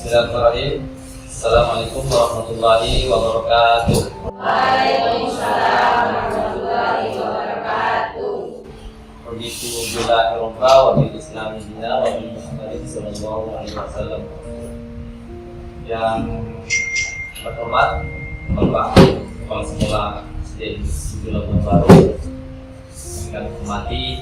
Bismillahirrahmanirrahim. Assalamualaikum warahmatullahi wabarakatuh. Waalaikumsalam warahmatullahi wabarakatuh. Begitu Bismillahirrahmanirrahim wa bil Islami dina wa bil Muhammadin sallallahu alaihi wasallam. Yang terhormat Bapak Kepala Sekolah SD Sugilabung Baru, yang hormati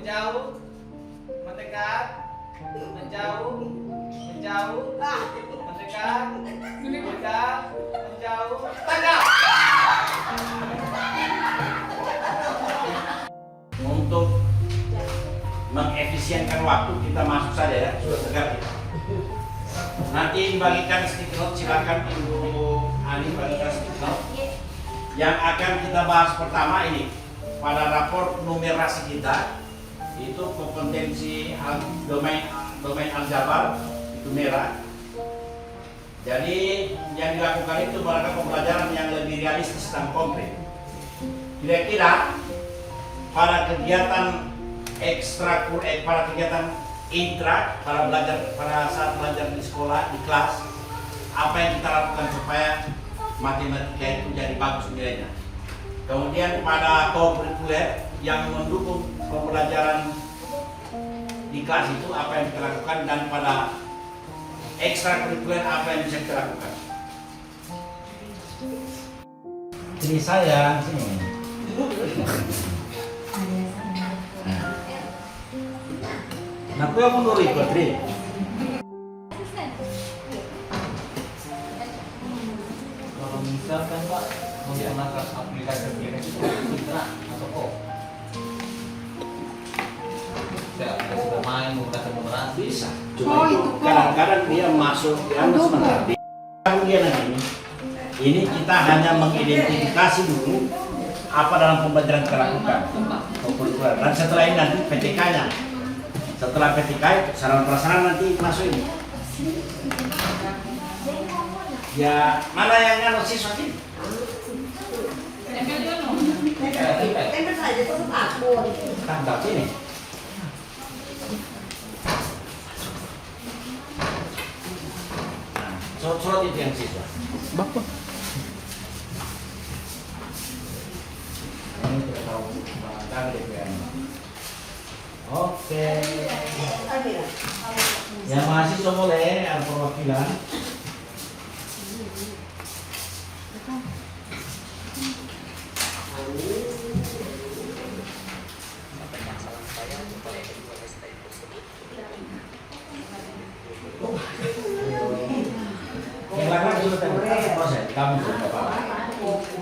menjauh, mendekat, menjauh, menjauh, mendekat, mendekat, menjauh, tangkap. Untuk mengefisienkan waktu kita masuk saja ya, sudah tegar kita. Nanti bagikan stick note, silakan Ibu Ani bagikan stick note. Yang akan kita bahas pertama ini pada rapor numerasi kita itu kompetensi domain aljabar itu merah. Jadi yang dilakukan itu merupakan pembelajaran yang lebih realistis dan konkret. Kira-kira pada kegiatan pada kegiatan intra, pada saat belajar di sekolah, di kelas, apa yang kita lakukan supaya matematika itu jadi bagus nilainya. Kemudian pada kurikuler yang mendukung pembelajaran di kelas itu apa yang kita lakukan, dan pada ekstrakurikuler apa yang bisa kita lakukan. Ini saya sini. Nah, aku yang mundur ikut, Tri. Kalau misalkan Pak menggunakan aplikasi Mitra atau kok saya aplikasi bermain menggunakan numerasi Bisa. Cuma itu kadang-kadang dia masuk sebentar. Kemudian ini kita hanya mengidentifikasi dulu apa dalam pembelajaran kita lakukan. Dan setelah ini nanti PTK-nya. Setelah PTK, sarana prasarana nanti masuk ini. Ya, mana yang nganu siswa ini? Tempel saja tutup akun. Tangkap ini. Nah, surat itu yang siswa. Bapak. Ini tidak tahu bahkan DPR. Oke. Yang mahasiswa boleh ada perwakilan. Yang lain sudah terbuka proses. Kamu sudah apa?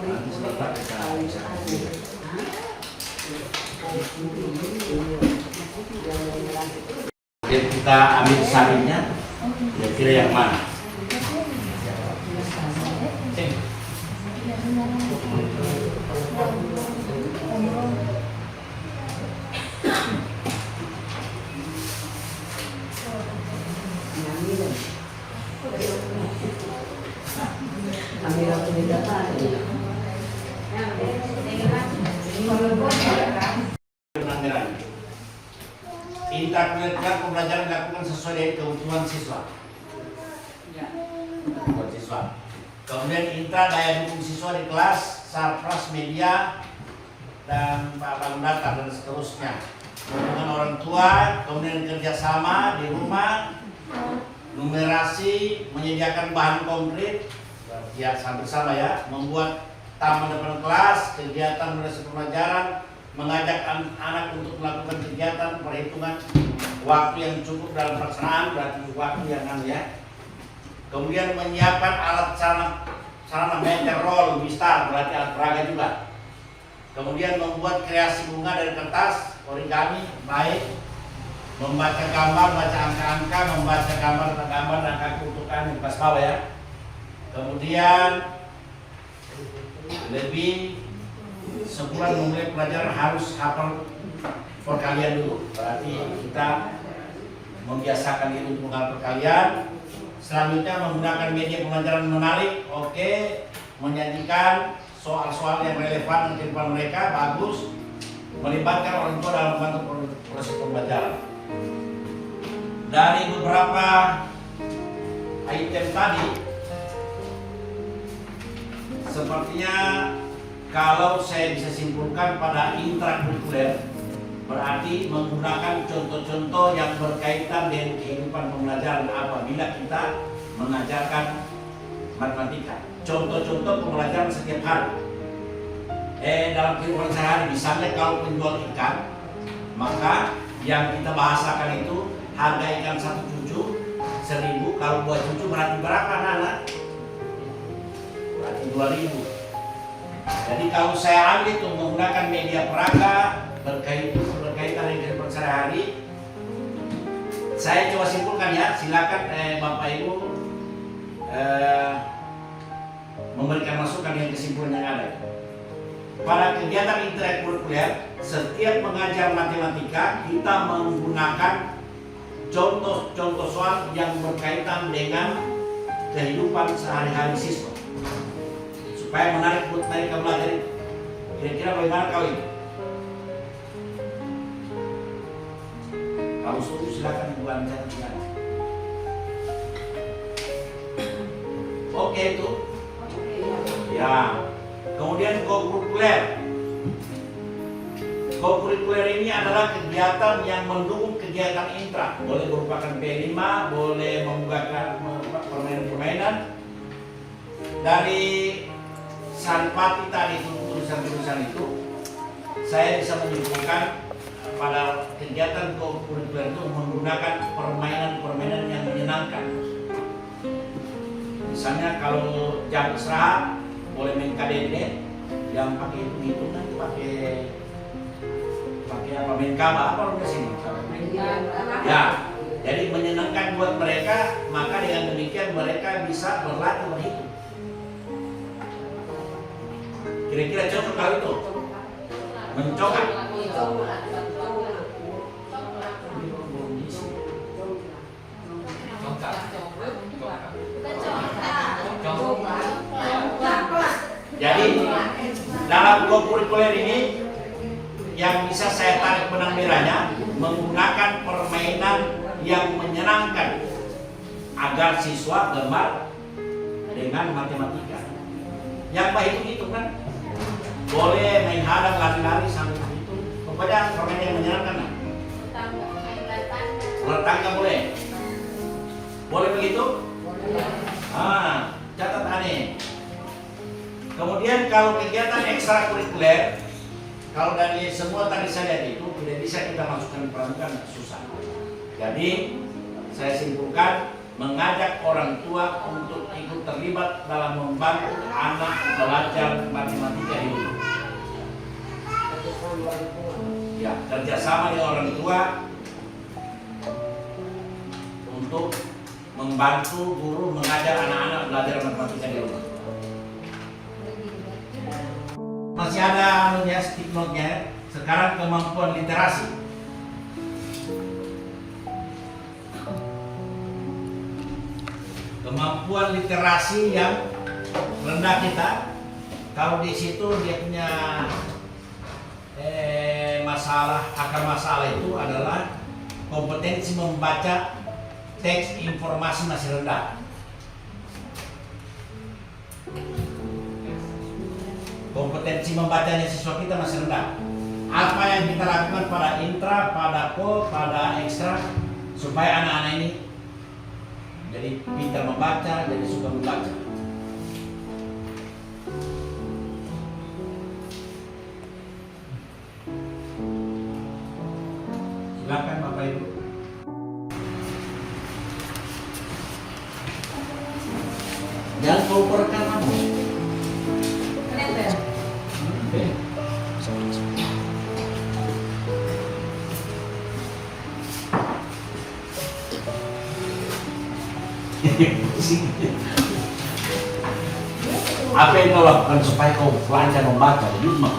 Nanti sebentar kita bisa. Jadi kita ambil salinnya, kira-kira yang mana? Ambil pendidikan. Penanggalan. Interpretasi pembelajaran dilakukan sesuai dengan kebutuhan siswa. Kebutuhan siswa. Kemudian intra daya dukung siswa di kelas, sarpras media, dan bahan data dan seterusnya. Hubungan orang tua, kemudian kerjasama di rumah, numerasi, menyediakan bahan konkret, ya hampir sama ya, membuat taman depan kelas, kegiatan menyelesaikan pembelajaran, mengajak anak untuk melakukan kegiatan perhitungan waktu yang cukup dalam pelaksanaan, berarti waktu yang ya. Kemudian menyiapkan alat sarana meterol, mistar, berarti alat peraga juga. Kemudian membuat kreasi bunga dari kertas, origami, baik, membaca gambar, baca angka-angka, membaca gambar dan kaki untukan di kelas bawah ya. Kemudian lebih sebulan memulai pelajaran harus hafal perkalian dulu. Berarti kita membiasakan diri untuk menghafal perkalian. Selanjutnya menggunakan media pembelajaran menarik, oke, menyajikan soal-soal yang relevan untuk kehidupan mereka, bagus. Melibatkan orang tua dalam membantu proses pembelajaran. Dari beberapa item tadi, sepertinya kalau saya bisa simpulkan pada intrakurikuler, berarti menggunakan contoh-contoh yang berkaitan dengan kehidupan pembelajaran apabila kita mengajarkan matematika. Contoh-contoh pembelajaran setiap hari. Dalam kehidupan sehari, misalnya kalau penjual ikan, maka yang kita bahasakan itu harga ikan satu cucu 1.000. Kalau buat cucu berarti berapa anak? Berarti 2.000. Jadi kalau saya ambil itu menggunakan media peraga berkaitan dengan kehidupan sehari-hari, saya coba simpulkan ya. Silakan Bapak Ibu memberikan masukan dengan kesimpulan yang ada. Pada kegiatan intrakurikuler, setiap mengajar matematika kita menggunakan contoh-contoh soal yang berkaitan dengan kehidupan sehari-hari siswa supaya menarik buat mereka belajar. Kira-kira bagaimana kau itu? Kalau setuju silakan buat catatan. Oke itu. Ya. Kemudian kokurikuler. Kokurikuler ini adalah kegiatan yang mendukung kegiatan intra. Boleh merupakan P5, boleh membuka permainan-permainan. Dari Saripati tadi itu tulisan-tulisan itu, saya bisa menyimpulkan pada kegiatan kokurikuler itu menggunakan permainan-permainan yang menyenangkan. Misalnya kalau jam istirahat boleh main KDD yang pakai hitung-hitungan, pakai apa, main kaba apa namanya sini? Ya, jadi menyenangkan buat mereka, maka dengan demikian mereka bisa berlatih berhitung. Kira-kira cocok kali itu? Mencokak. Jadi dalam kokurikuler ini yang bisa saya tarik benang merahnya menggunakan permainan yang menyenangkan agar siswa gemar dengan matematika. Yang baik itu kan boleh main hadang, lari-lari sambil itu. Pokoknya permainan yang menyenangkan. Ular tangga boleh. Boleh begitu? Catat aneh. Kemudian kalau kegiatan ekstrakurikuler, kalau dari semua tadi saya lihat itu tidak bisa kita masukkan pramuka, susah. Jadi saya simpulkan mengajak orang tua untuk ikut terlibat dalam membantu anak belajar matematika di rumah. Ya, kerjasama dengan orang tua untuk membantu guru mengajar anak-anak belajar matematika di rumah. Masih ada anunya, stick note-nya. Sekarang kemampuan literasi. kemampuan literasi yang rendah kita. Kalau di situ dia punya akar masalah itu adalah kompetensi membaca teks informasi masih rendah. Kompetensi membacanya siswa kita masih rendah. Apa yang kita lakukan pada intra, pada po, pada ekstra supaya anak-anak ini jadi pintar membaca, jadi suka membaca. Silakan Bapak Ibu. Jangan kau perekam kamu. Apa yang kau lakukan supaya kau lancar membaca? Yudma.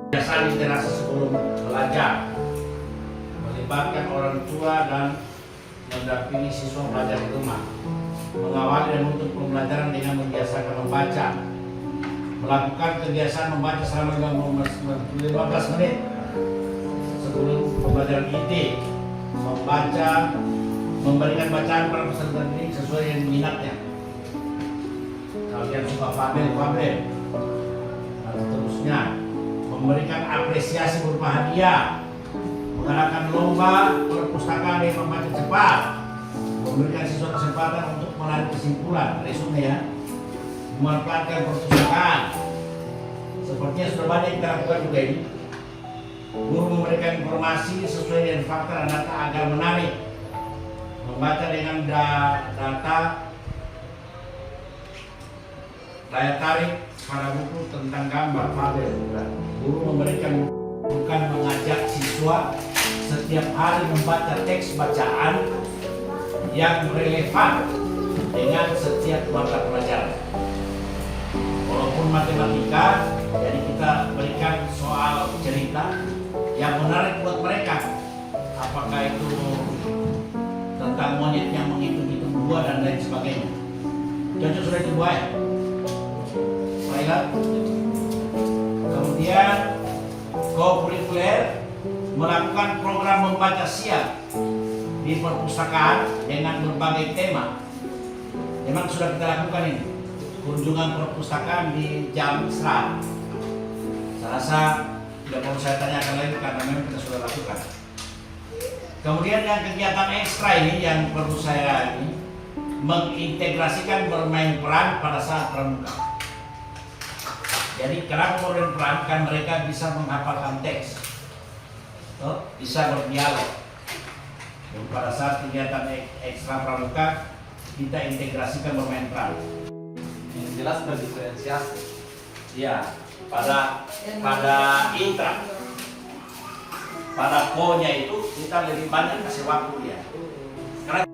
Kebiasaan literasi sebelum belajar melibatkan orang tua dan mendampingi siswa belajar di rumah, mengawali dan menutup pembelajaran dengan membiasakan membaca, melakukan kebiasaan membaca selama 15 menit sebelum pembelajaran inti, membaca, memberikan bacaan pada peserta didik sesuai dengan minatnya. Kalian suka fabel, dan seterusnya. Memberikan apresiasi berupa hadiah, mengadakan lomba perpustakaan yang membaca cepat, memberikan siswa kesempatan untuk menarik kesimpulan, resume ya, memanfaatkan perpustakaan. Sepertinya sudah banyak kita lakukan juga ini. Guru memberikan informasi sesuai dengan fakta dan data agar menarik, membaca dengan data daya tarik pada buku tentang gambar fabel. Guru memberikan, bukan mengajak siswa setiap hari membaca teks bacaan yang relevan dengan setiap mata pelajaran. Walaupun matematika, jadi kita berikan soal cerita yang menarik buat mereka. Apakah itu tentang monyet yang menghitung-hitung buah dan lain sebagainya. Cocok sudah itu buah ya? Baiklah. Kemudian co-curricular melakukan program membaca siang di perpustakaan dengan berbagai tema. Memang sudah kita lakukan ini, kunjungan perpustakaan di jam istirahat. Saya rasa tidak perlu saya tanyakan lagi karena memang kita sudah lakukan. Kemudian yang kegiatan ekstra ini yang perlu saya ini mengintegrasikan bermain peran pada saat pramuka. Jadi kenapa bermain peran? Kan mereka bisa menghafalkan teks, bisa berdialog. Dan pada saat kegiatan ekstra pramuka kita integrasikan bermain peran. Yang jelas berdiferensiasi. Ya, pada intra, pada ko-nya itu kita lebih banyak kasih waktu dia. Karena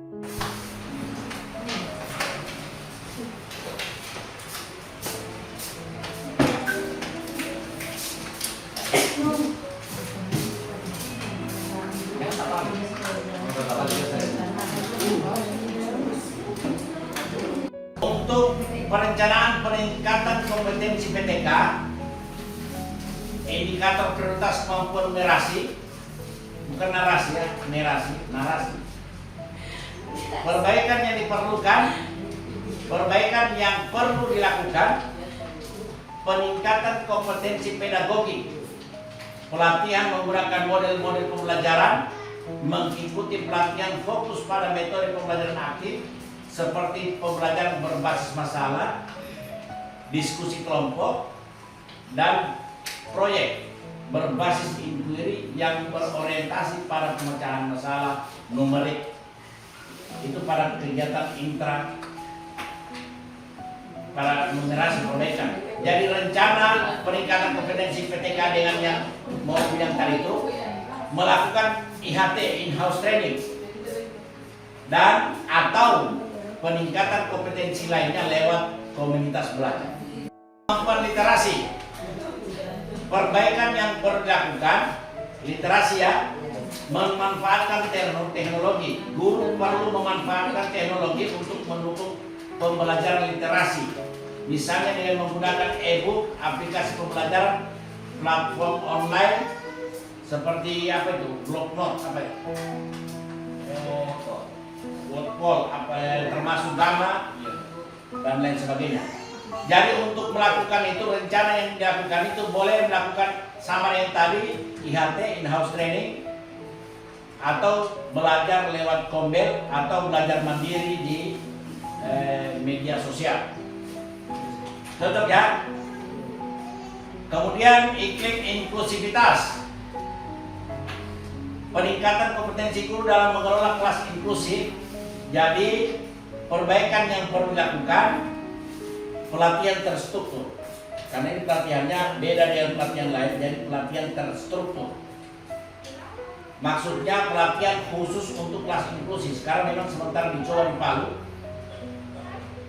untuk perencanaan peningkatan kompetensi PTK, indikator prioritas kemampuan narasi, bukan narasi ya, narasi. Perbaikan yang diperlukan, perbaikan yang perlu dilakukan, peningkatan kompetensi pedagogi, pelatihan menggunakan model-model pembelajaran, mengikuti pelatihan fokus pada metode pembelajaran aktif seperti pembelajaran berbasis masalah, diskusi kelompok, dan proyek berbasis inquiry yang berorientasi pada pemecahan masalah numerik itu pada kegiatan intra para numerasi perbaikan. Jadi rencana peningkatan kompetensi PTK dengan yang mau bilang tadi itu melakukan IHT in-house training dan atau peningkatan kompetensi lainnya lewat komunitas belajar. Kemampuan literasi, perbaikan yang perlu dilakukan literasi ya, memanfaatkan teknologi. Guru perlu memanfaatkan teknologi untuk mendukung pembelajaran literasi. Misalnya dengan menggunakan e-book, aplikasi pembelajaran, platform online seperti apa itu, Blognote, apa ya, Wordwall, apa termasuk Gamma dan lain sebagainya. Jadi untuk melakukan itu, rencana yang dilakukan itu boleh melakukan sama yang tadi, IHT in-house training, atau belajar lewat kombel atau belajar mandiri di media sosial. Cocok ya? Kemudian iklim inklusivitas. Peningkatan kompetensi guru dalam mengelola kelas inklusif. Jadi perbaikan yang perlu dilakukan, pelatihan terstruktur. Karena ini pelatihannya beda dengan pelatihan lain, jadi pelatihan terstruktur. Maksudnya pelatihan khusus untuk kelas inklusif. Sekarang memang sementara dicoba di Palu.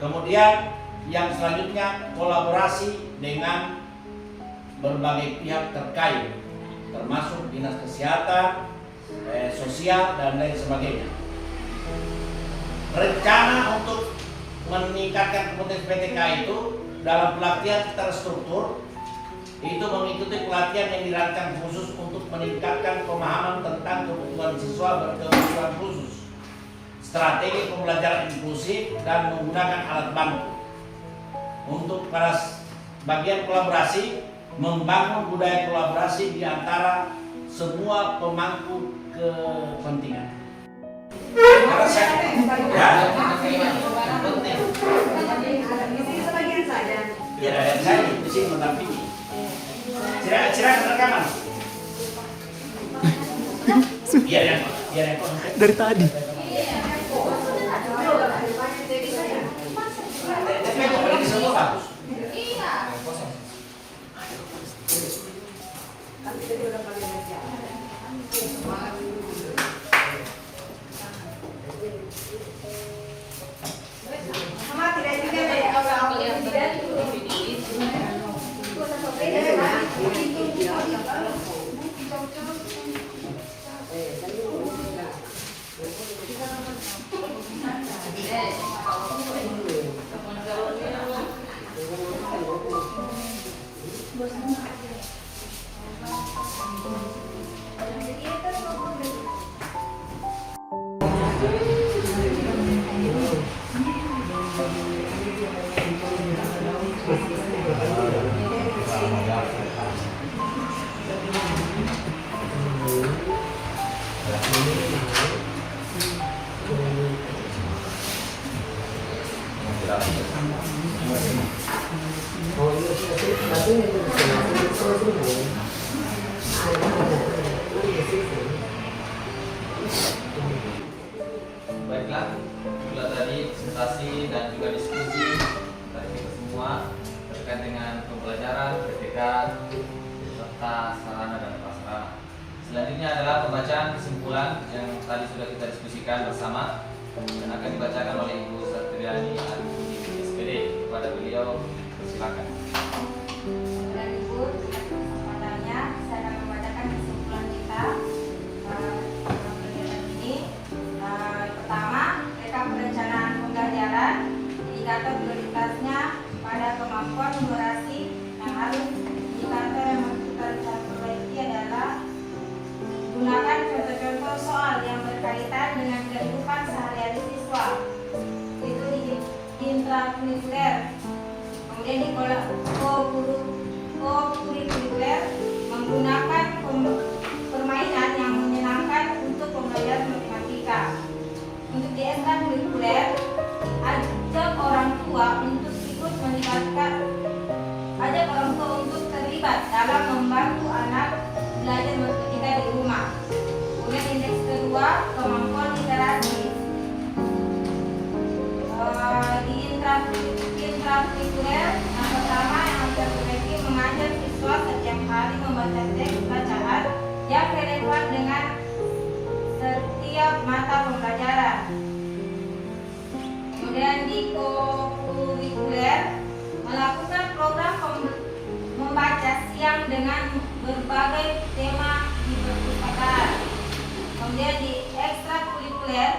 Kemudian yang selanjutnya kolaborasi dengan berbagai pihak terkait, termasuk dinas kesehatan, sosial dan lain sebagainya. Rencana untuk meningkatkan kompetensi PTK itu dalam pelatihan terstruktur itu mengikuti pelatihan yang dirancang khusus untuk meningkatkan pemahaman tentang kebutuhan siswa berkebutuhan khusus, strategi pembelajaran inklusif dan menggunakan alat bantu. Untuk para bagian kolaborasi, membangun budaya kolaborasi di antara semua pemangku kepentingan. Karena saya penting. Tidak ada saya di sini mendampingi. Silakan rekaman. Iya ya, Dari tadi. Tapi kok ini semua bagus. Baiklah, itulah tadi presentasi dan juga diskusi dari kita semua terkait dengan pembelajaran, PTK, serta sarana dan prasarana. Selanjutnya adalah pembacaan kesimpulan yang tadi sudah kita diskusikan bersama dan akan dibacakan oleh Ibu Satriani Arifudin SPD. Kepada beliau, silakan. Dan Ibu, kesempatannya saya akan membacakan kesimpulan kita dalam kegiatan ini. Pertama, rekap perencanaan pembelajaran, indikator prioritasnya pada kemampuan numerasi yang harus indikator yang harus kita perbaiki adalah gunakan contoh-contoh soal yang berkaitan dengan kehidupan sehari-hari siswa. Itu di intrakurikuler. Kemudian di co-kurikuler menggunakan permainan yang menyenangkan untuk pembelajaran matematika. Untuk di ekstrakurikuler, ajak orang tua untuk ikut melibatkan, ajak orang tua untuk terlibat dalam membantu anak belajar matematika di rumah. Kemudian indeks kedua, kemampuan literasi. intrakurikuler yang pertama yang harus diperbaiki mengajak siswa setiap hari membaca teks bacaan yang relevan dengan setiap mata pembelajaran. Kemudian di kokurikuler melakukan program membaca siang dengan berbagai tema di perpustakaan. Kemudian di ekstrakurikuler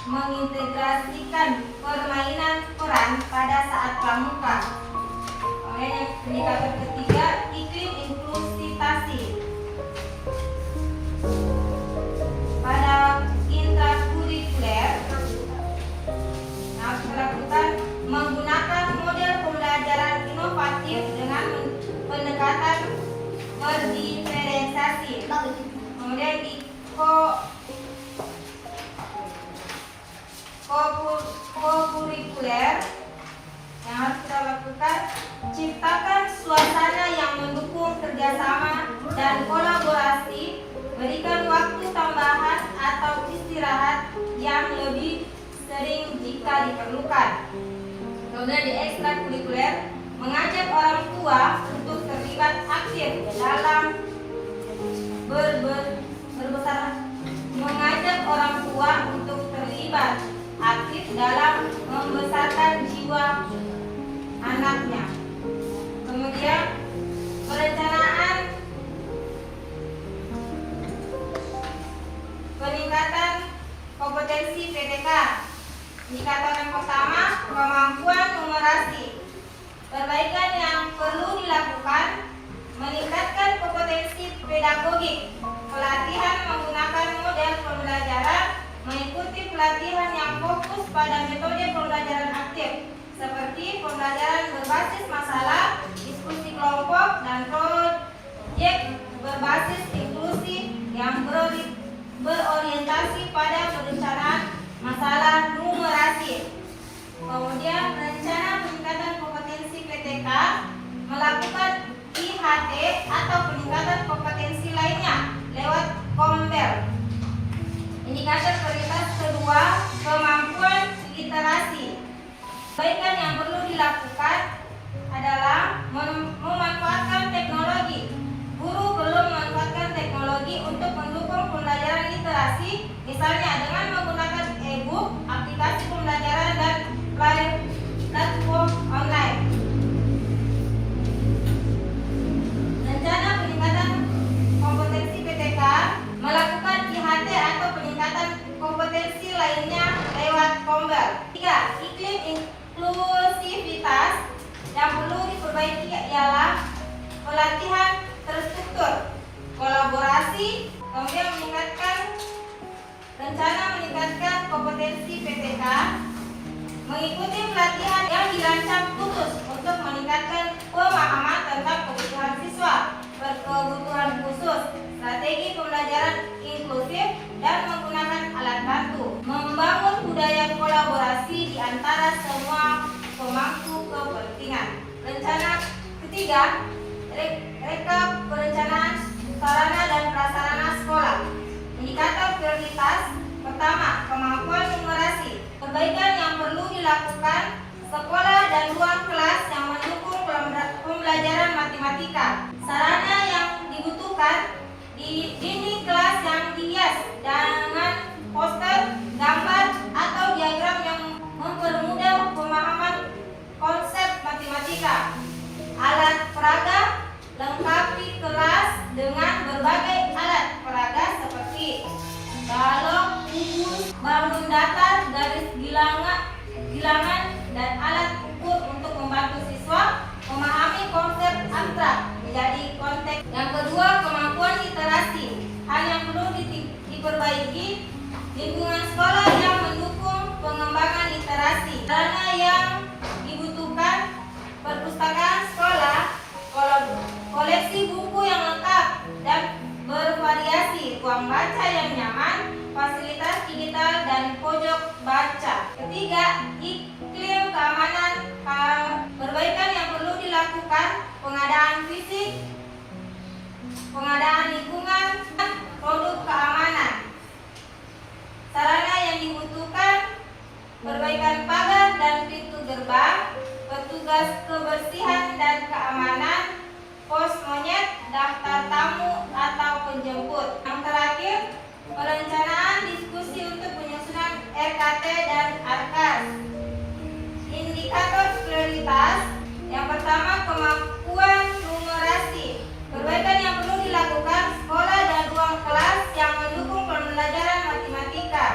mengintegrasikan permainan peran pada saat pramuka. Kemudian yang indikator ketiga, iklim inklusivasi. Pada intrakurikuler harus dilakukan menggunakan model pembelajaran inovatif dengan pendekatan berdiferensiasi. Kemudian di kokurikuler yang harus kita lakukan, ciptakan suasana yang mendukung kerjasama dan kolaborasi, berikan waktu tambahan atau istirahat yang lebih sering jika diperlukan. Kemudian di ekstrakurikuler mengajak orang tua untuk terlibat aktif dalam mengajak orang tua untuk terlibat aktif dalam membesarkan jiwa anaknya. Kemudian peningkatan kompetensi PTK. Indikator yang pertama, kemampuan numerasi. Perbaikan yang perlu dilakukan, meningkatkan kompetensi pedagogik, pelatihan menggunakan model pembelajaran, mengikuti pelatihan yang fokus pada metode pembelajaran aktif seperti pembelajaran berbasis masalah, diskusi kelompok, dan proyek berbasis inklusi yang berorientasi pada perencanaan masalah numerasi. Kemudian rencana peningkatan kompetensi PTK melakukan IHT atau peningkatan kompetensi lainnya lewat Kombel. Indikator prioritas kedua, kemampuan literasi. Perbaikan yang perlu dilakukan adalah memanfaatkan teknologi. Guru belum memanfaatkan teknologi untuk mendukung pembelajaran literasi, misalnya dengan menggunakan e-book, aplikasi pembelajaran, dan platform online. Rencana peningkatan kompetensi PTK melakukan IHT atau peningkatan kompetensi lainnya lewat Kombel. 3. Iklim inklusivitas yang perlu diperbaiki ialah pelatihan terstruktur, kolaborasi, kemudian meningkatkan kompetensi PTK, mengikuti pelatihan yang dirancang khusus untuk meningkatkan pemahaman tentang kebutuhan siswa berkebutuhan khusus, strategi pembelajaran inklusif, dan menggunakan alat bantu, membangun budaya kolaborasi di antara semua pemangku kepentingan. Rencana ketiga, rekap perencanaan sarana dan prasarana sekolah. Indikator prioritas pertama, kemampuan numerasi. Perbaikan yang perlu dilakukan, sekolah dan ruang kelas yang mendukung pembelajaran matematika. Sarana yang dibutuhkan, di dinding kelas yang dihias dengan poster, gambar, atau diagram yang mempermudah pemahaman konsep matematika. Alat peraga, lengkapi kelas dengan berbagai alat peraga seperti balok, kubus, bangun datar, garis gilangan, dan alat ukur untuk membantu siswa memahami konsep abstrak menjadi konteks. Yang kedua, kemampuan literasi. Hal yang perlu diperbaiki, lingkungan sekolah yang mendukung pengembangan literasi. Sarana yang dibutuhkan, perpustakaan sekolah, koleksi buku yang lengkap dan bervariasi, ruang baca yang nyaman, fasilitas digital, dan pojok baca. Ketiga, iklim keamanan. Perbaikan yang perlu dilakukan, pengadaan fisik, pengadaan lingkungan, produk keamanan. Sarana yang dibutuhkan, dan Arkas. Indikator prioritas yang pertama, kemampuan numerasi. Perbaikan yang perlu dilakukan: sekolah dan ruang kelas yang mendukung pembelajaran matematika.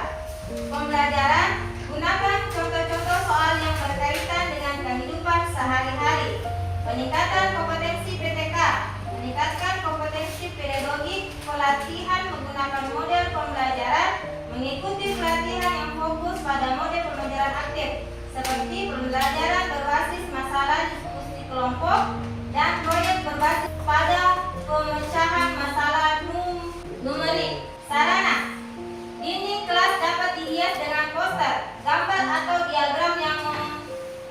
Pembelajaran, gunakan contoh-contoh soal yang berkaitan dengan kehidupan sehari-hari. Peningkatan kompetensi PTK. Meningkatkan kompetensi pedagogik, pelatihan menggunakan model pembelajaran, mengikuti pelatihan yang fokus pada model pembelajaran aktif, seperti pembelajaran berbasis masalah, diskusi kelompok, dan proyek berbasis pada pemecahan masalah numerik. Sarana, dinding kelas dapat dihias dengan poster, gambar atau diagram yang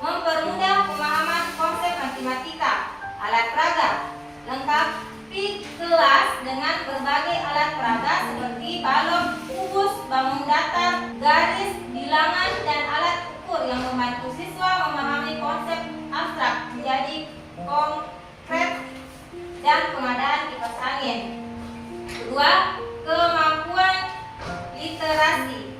mempermudah pemahaman konsep matematika. Alat peraga, lengkapi kelas dengan berbagai alat peraga seperti balok, kubus, bangun datar, garis, bilangan, dan alat ukur yang membantu siswa memahami konsep abstrak menjadi konkret, dan pengadaan kipas angin. Kedua, kemampuan literasi.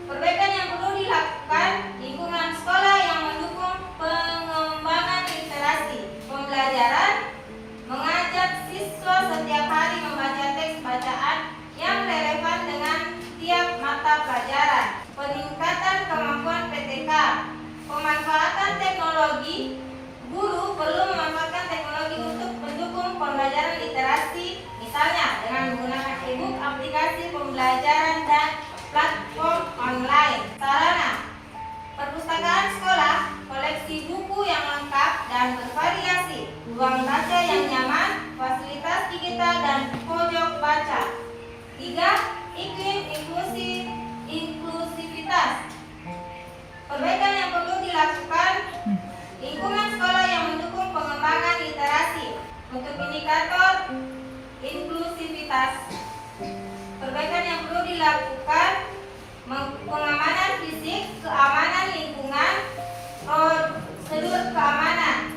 Perbaikan yang perlu dilakukan: lingkungan sekolah yang mendukung pengembangan literasi. Pembelajaran, mengajak siswa setiap hari membaca teks bacaan yang relevan dengan tiap mata pelajaran. Peningkatan kemampuan PTK. Pemanfaatan teknologi. Guru perlu memanfaatkan teknologi untuk mendukung pembelajaran literasi, misalnya dengan menggunakan e-book, aplikasi pembelajaran, dan platform online. Sarana, perpustakaan sekolah, koleksi buku yang lengkap dan bervariasi, ruang baca yang nyaman, fasilitas digital, dan pojok baca. 3. Iklim inklusivitas. Perbaikan yang perlu dilakukan: lingkungan sekolah yang mendukung pengembangan literasi. Untuk indikator inklusivitas, perbaikan yang perlu dilakukan: pengamanan fisik, keamanan lingkungan, prosedur keamanan.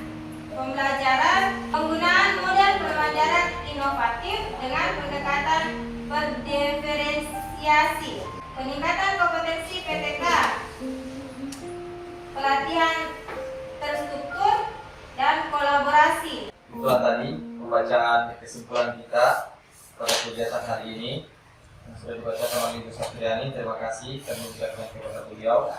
Pembelajaran, penggunaan model pembelajaran inovatif dengan pendekatan berdiferensiasi. Peningkatan kompetensi PTK. Pelatihan terstruktur dan kolaborasi. Itulah tadi pembacaan kesimpulan kita pada kegiatan hari ini yang sudah dibacakan oleh Ibu Satriani. Terima kasih kami ucapkan kepada beliau.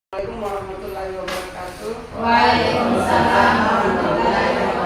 Assalamualaikum warahmatullahi wabarakatuh. Waalaikumsalam warahmatullahi wabarakatuh.